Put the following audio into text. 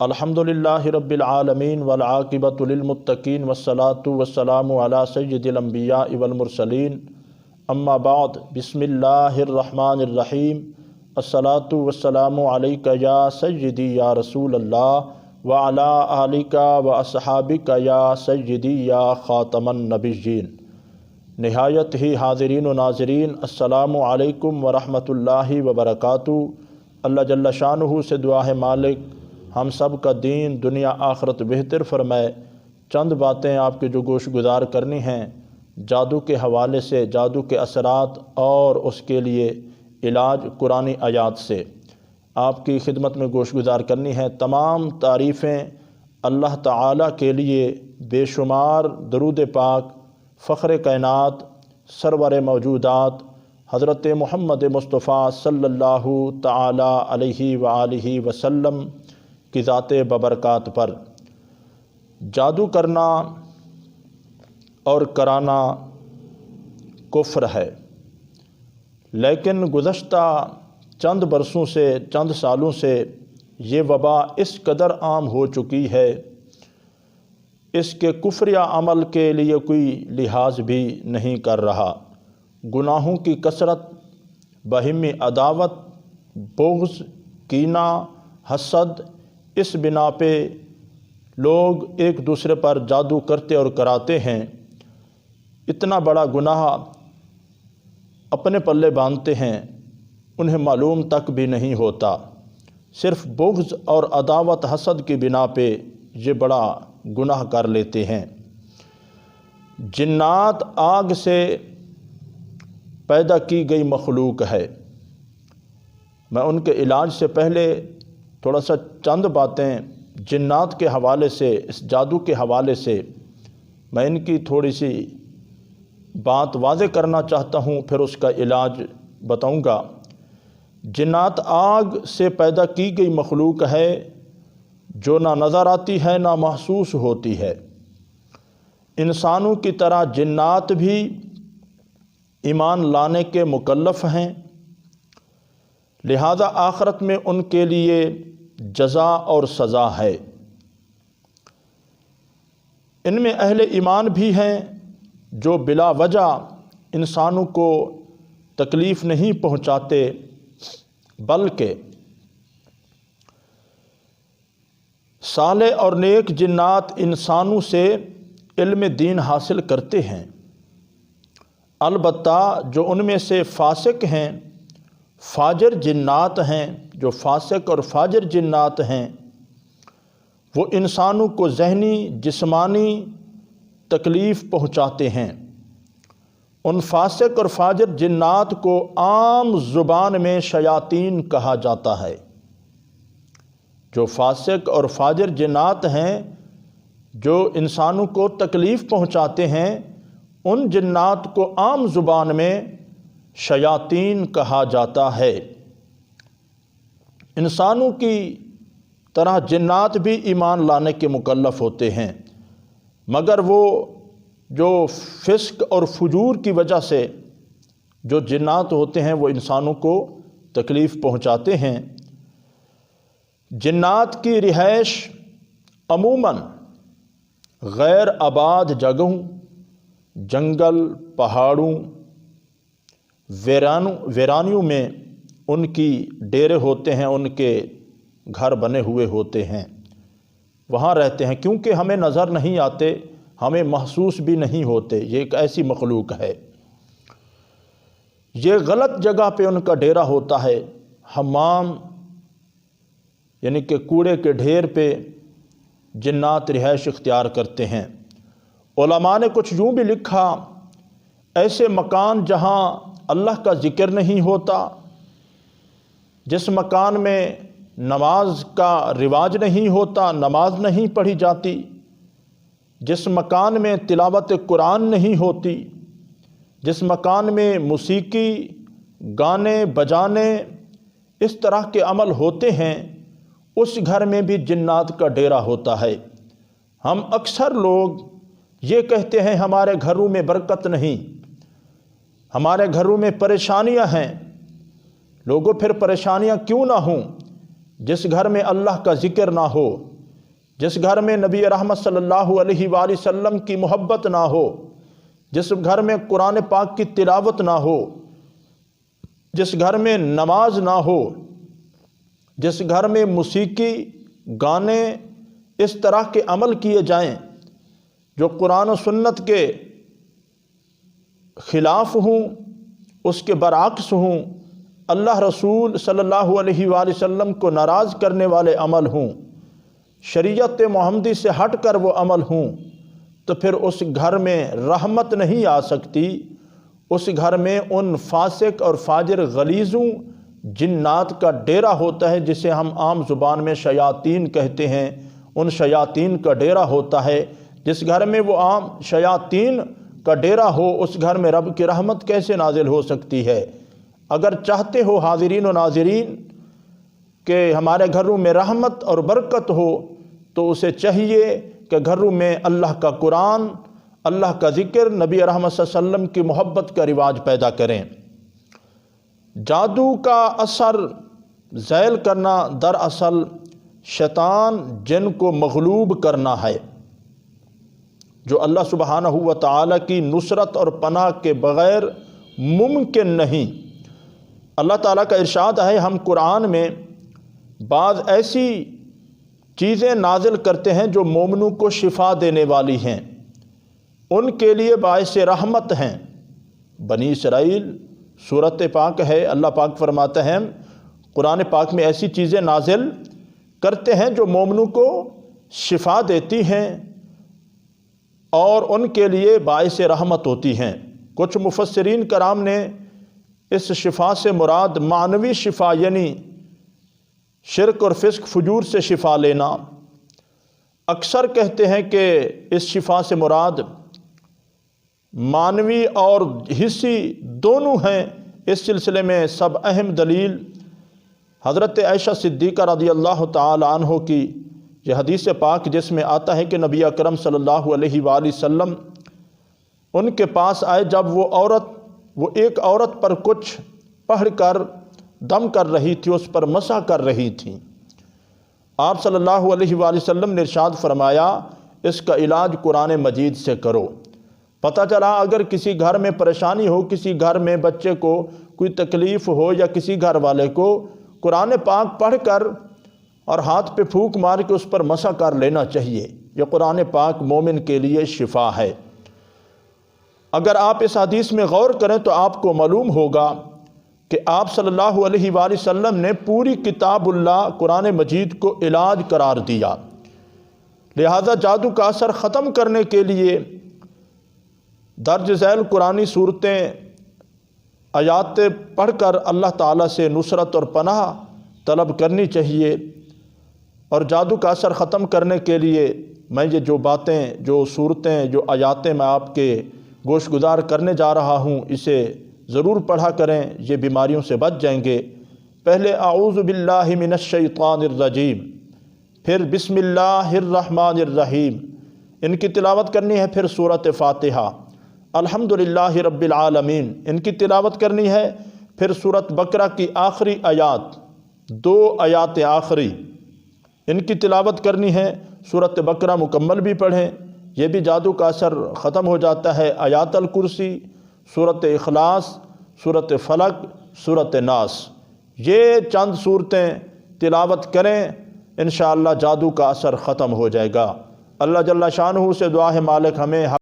الحمدللہ رب العالمین والعاقبۃ للمتقین والصلاۃ والسلام علی سید الانبیاء والمرسلین اما بعد بسم اللہ الرحمن الرحیم الصلاۃ والسلام علیک یا سیدی یا رسول اللہ وعلی آلک واصحابک یا سیدی یا خاتم النبیین۔ نہایت ہی حاضرین و ناظرین، السلام علیکم ورحمۃ اللہ وبرکاتہ۔ اللہ جل شانہ سے دعا ہے مالک ہم سب کا دین دنیا آخرت بہتر فرمائے۔ چند باتیں آپ کے جو گوش گزار کرنی ہیں جادو کے حوالے سے، جادو کے اثرات اور اس کے لیے علاج قرآن آیات سے آپ کی خدمت میں گوش گزار کرنی ہے۔ تمام تعریفیں اللہ تعالیٰ کے لیے، بے شمار درود پاک فخر کائنات سرور موجودات حضرت محمد مصطفیٰ صلی اللہ تعالیٰ علیہ وآلہ وسلم کی ذات ببرکات پر۔ جادو کرنا اور کرانا کفر ہے، لیکن گزشتہ چند برسوں سے، چند سالوں سے یہ وبا اس قدر عام ہو چکی ہے، اس کے کفر یا عمل کے لیے کوئی لحاظ بھی نہیں کر رہا۔ گناہوں کی کثرت، باہمی عداوت، بغض، کینہ، حسد، اس بنا پہ لوگ ایک دوسرے پر جادو کرتے اور کراتے ہیں۔ اتنا بڑا گناہ اپنے پلے باندھتے ہیں، انہیں معلوم تک بھی نہیں ہوتا، صرف بغض اور عداوت حسد کی بنا پہ یہ بڑا گناہ کر لیتے ہیں۔ جنات آگ سے پیدا کی گئی مخلوق ہے۔ میں ان کے علاج سے پہلے تھوڑا سا چند باتیں جنات کے حوالے سے، اس جادو کے حوالے سے میں ان کی تھوڑی سی بات واضح کرنا چاہتا ہوں، پھر اس کا علاج بتاؤں گا۔ جنات آگ سے پیدا کی گئی مخلوق ہے جو نہ نظر آتی ہے نہ محسوس ہوتی ہے۔ انسانوں کی طرح جنات بھی ایمان لانے کے مکلف ہیں، لہذا آخرت میں ان کے لیے جزا اور سزا ہے۔ ان میں اہل ایمان بھی ہیں جو بلا وجہ انسانوں کو تکلیف نہیں پہنچاتے، بلکہ صالح اور نیک جنات انسانوں سے علم دین حاصل کرتے ہیں۔ البتہ جو ان میں سے فاسق ہیں، فاجر جنات ہیں، جو فاسق اور فاجر جنات ہیں، وہ انسانوں کو ذہنی جسمانی تکلیف پہنچاتے ہیں۔ ان فاسق اور فاجر جنات کو عام زبان میں شیاطین کہا جاتا ہے۔ جو فاسق اور فاجر جنات ہیں جو انسانوں کو تکلیف پہنچاتے ہیں، ان جنات کو عام زبان میں شیاطین کہا جاتا ہے۔ انسانوں کی طرح جنات بھی ایمان لانے کے مکلف ہوتے ہیں، مگر وہ جو فسق اور فجور کی وجہ سے جو جنات ہوتے ہیں وہ انسانوں کو تکلیف پہنچاتے ہیں۔ جنات کی رہائش عموماً غیر آباد جگہوں، جنگل، پہاڑوں، ویرانیوں میں ان کی ڈیرے ہوتے ہیں، ان کے گھر بنے ہوئے ہوتے ہیں، وہاں رہتے ہیں، کیونکہ ہمیں نظر نہیں آتے، ہمیں محسوس بھی نہیں ہوتے۔ یہ ایک ایسی مخلوق ہے، یہ غلط جگہ پہ ان کا ڈیرا ہوتا ہے، حمام یعنی کہ کوڑے کے ڈھیر پہ جنات رہائش اختیار کرتے ہیں۔ علماء نے کچھ یوں بھی لکھا، ایسے مکان جہاں اللہ کا ذکر نہیں ہوتا، جس مکان میں نماز کا رواج نہیں ہوتا، نماز نہیں پڑھی جاتی، جس مکان میں تلاوت قرآن نہیں ہوتی، جس مکان میں موسیقی، گانے بجانے اس طرح کے عمل ہوتے ہیں، اس گھر میں بھی جنات کا ڈیرا ہوتا ہے۔ ہم اکثر لوگ یہ کہتے ہیں ہمارے گھروں میں برکت نہیں، ہمارے گھروں میں پریشانیاں ہیں۔ لوگوں پھر پریشانیاں کیوں نہ ہوں؟ جس گھر میں اللہ کا ذکر نہ ہو، جس گھر میں نبی رحمت صلی اللہ علیہ وآلہ وسلم کی محبت نہ ہو، جس گھر میں قرآن پاک کی تلاوت نہ ہو، جس گھر میں نماز نہ ہو، جس گھر میں موسیقی، گانے، اس طرح کے عمل کیے جائیں جو قرآن و سنت کے خلاف ہوں، اس کے برعکس ہوں، اللہ رسول صلی اللہ علیہ وآلہ وسلم کو ناراض کرنے والے عمل ہوں، شریعت محمدی سے ہٹ کر وہ عمل ہوں، تو پھر اس گھر میں رحمت نہیں آ سکتی۔ اس گھر میں ان فاسق اور فاجر غلیظوں جنات کا ڈیرا ہوتا ہے، جسے ہم عام زبان میں شیاطین کہتے ہیں، ان شیاطین کا ڈیرا ہوتا ہے۔ جس گھر میں وہ عام شیاطین کا ڈیرا ہو، اس گھر میں رب کی رحمت کیسے نازل ہو سکتی ہے؟ اگر چاہتے ہو حاضرین و ناظرین کہ ہمارے گھروں میں رحمت اور برکت ہو، تو اسے چاہیے کہ گھروں میں اللہ کا قرآن، اللہ کا ذکر، نبی رحمت صلی اللہ علیہ وسلم کی محبت کا رواج پیدا کریں۔ جادو کا اثر زائل کرنا دراصل شیطان جن کو مغلوب کرنا ہے، جو اللہ سبحانہ و تعالیٰ کی نصرت اور پناہ کے بغیر ممکن نہیں۔ اللہ تعالیٰ کا ارشاد ہے، ہم قرآن میں بعض ایسی چیزیں نازل کرتے ہیں جو مومنوں کو شفا دینے والی ہیں، ان کے لیے باعث رحمت ہیں۔ بنی اسرائیل سورت پاک ہے، اللہ پاک فرماتا ہے قرآن پاک میں ایسی چیزیں نازل کرتے ہیں جو مومنوں کو شفا دیتی ہیں اور ان کے لیے باعث رحمت ہوتی ہیں۔ کچھ مفسرین کرام نے اس شفا سے مراد معنوی شفا، یعنی شرک اور فسق فجور سے شفا لینا، اکثر کہتے ہیں کہ اس شفا سے مراد معنوی اور حسی دونوں ہیں۔ اس سلسلے میں سب اہم دلیل حضرت عائشہ صدیقہ رضی اللہ تعالی عنہ کی یہ حدیث پاک، جس میں آتا ہے کہ نبی اکرم صلی اللہ علیہ وآلہ وسلم ان کے پاس آئے جب وہ ایک عورت پر کچھ پڑھ کر دم کر رہی تھی، اس پر مسح کر رہی تھی۔ آپ صلی اللہ علیہ وآلہ وسلم نے ارشاد فرمایا، اس کا علاج قرآن مجید سے کرو۔ پتہ چلا اگر کسی گھر میں پریشانی ہو، کسی گھر میں بچے کو کوئی تکلیف ہو یا کسی گھر والے کو، قرآن پاک پڑھ کر اور ہاتھ پہ پھونک مار کے اس پر مسح کر لینا چاہیے۔ یہ قرآن پاک مومن کے لیے شفا ہے۔ اگر آپ اس حدیث میں غور کریں تو آپ کو معلوم ہوگا کہ آپ صلی اللہ علیہ وآلہ وسلم نے پوری کتاب اللہ قرآن مجید کو علاج قرار دیا۔ لہذا جادو کا اثر ختم کرنے کے لیے درج ذیل قرآنی صورتیں، آیات پڑھ کر اللہ تعالیٰ سے نصرت اور پناہ طلب کرنی چاہیے۔ اور جادو کا اثر ختم کرنے کے لیے میں یہ جو باتیں، جو صورتیں، جو آیاتیں میں آپ کے گوش گزار کرنے جا رہا ہوں، اسے ضرور پڑھا کریں، یہ بیماریوں سے بچ جائیں گے۔ پہلے اعوذ باللہ من الشیطان الرجیم، پھر بسم اللہ الرحمن الرحیم، ان کی تلاوت کرنی ہے۔ پھر سورۃ فاتحہ، الحمدللہ رب العالمین، ان کی تلاوت کرنی ہے۔ پھر سورۃ بقرہ کی آخری آیات، 2 آیات آخری، ان کی تلاوت کرنی ہے۔ سورۃ بقرہ مکمل بھی پڑھیں، یہ بھی جادو کا اثر ختم ہو جاتا ہے۔ آیات الکرسی، سورۃ اخلاص، سورۃ فلق، سورۃ ناس، یہ چند صورتیں تلاوت کریں، انشاءاللہ جادو کا اثر ختم ہو جائے گا۔ اللہ جل شانہ سے دعا ہے مالک ہمیں